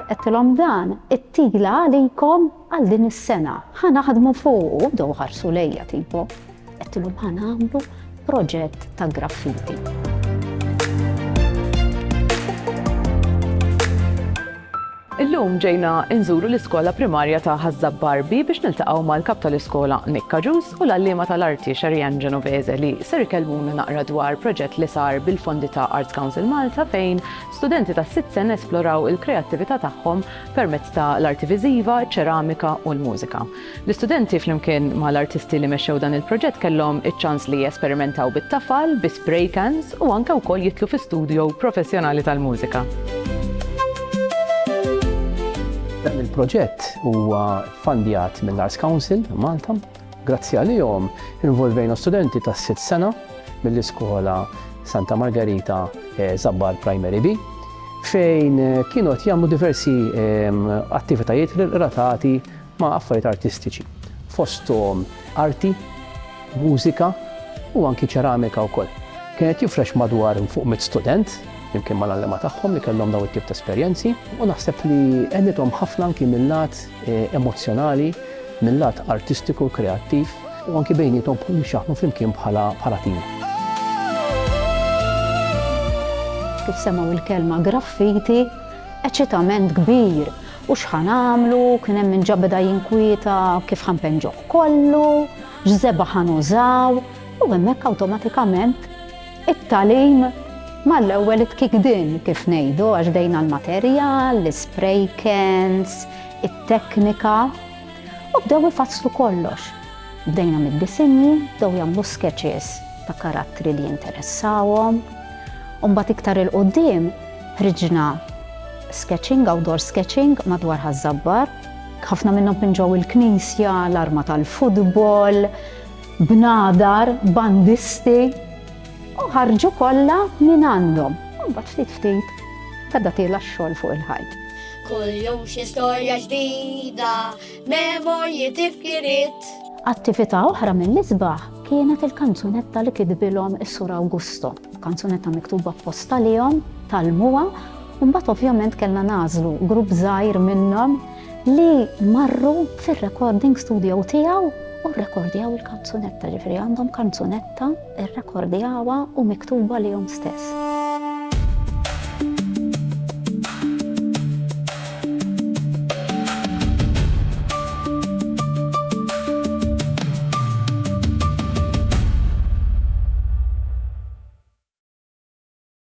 Qedtilhom dan it-tigla għalikom għal din is-sena. Ħanaħdmu fuq u bdew ħarsu lejja tipo. Qedtilhom ħanagħmlu proġett ta' graffiti. Illum ġejna inżuru l-iskola primarja ta' Ħażab Barbi biex niltaqgħu mal-kap tal-iskola Nick Kaġus u l-għalliema tal-arti Xerjan Genovese li ser ikellmuna naqra dwar proġett li sar bil-fondi ta' Arts Council Malta fejn studenti ta' 6 sen esploraw il-kreattività tagħhom permezz ta' l-arti viżiva, ċeramika u l-mużika. L-istudenti flimkien mal-artisti li mexxew dan il-proġett kellhom iċ-ċans lijesperimentaw bit-tafal, bi spray cans u anke wkoll jitlu fi studio professjonali tal-mużika. Dan il-proġett huwa ffandjat mill-Arts Council Malta. Grazzi għalihom involvejna studenti ta' 6 sena mill-iskola Santa Margherita Zabbar Primary B fejn kienu qed jagħmlu diversi attivitajiet relatati ma' affarijiet artistiċi. Fosthom arti, mużika u anki ċeramika wkoll. Kienet jifrex madwar fuq 100 student jimkien mal-allema tagħhom li kellhom dawn it-tip ta' esperjenzi u naħseb li għenithom ħafna anki mill-lat emozjonali, mill-lat artistiku, kreattiv u anki bejnietom jaħdmu flimkien bħala tim. Kif semgħu il-kelma graffiti, eċitament kbir u x'ħanamlu, kien hemm min ġabeda jinkwieta kif ħanpenġuh kollu, x'żeba ħanużaw u hemmhekk awtomatikament it-tagħlim mal-ewwel it-kikdin kif ngħidu għax bdejna l-materjal, l-spray cans, it-teknika u bdew ifasslu kollox. Bdejna mid-disinji, bdew jagħmlu sketches ta' karattri li jinteressawhom. U mbagħad iktar il-qudiem ħriġna sketching, outdoor sketching madwar Ħażabbar. Ħafna minnhom pinġew il-knisja, l-arma tal-futbol, bnadar, bandisti. U ħarġu kollha minn għandhom. U mbagħad ftit beda tagħla x-xogħol fuq il-ħajt. Kull jum xi storja ġdida, memorji tifkiriet. Attività oħra mill-isbaħ kienet il-kanzunetta li kitbilhom is-Sur Awgusto. Kanzunetta miktuba apposta lihom tal-muwa u mbagħad ovvjament kellna nażlu grupp żgħir minnhom li marru fir-recording studio tiegħu u rrekordjaw il-kanzunetta, ġifieri għandhom kanzunetta, irrekordjawha u miktuba lihom stess.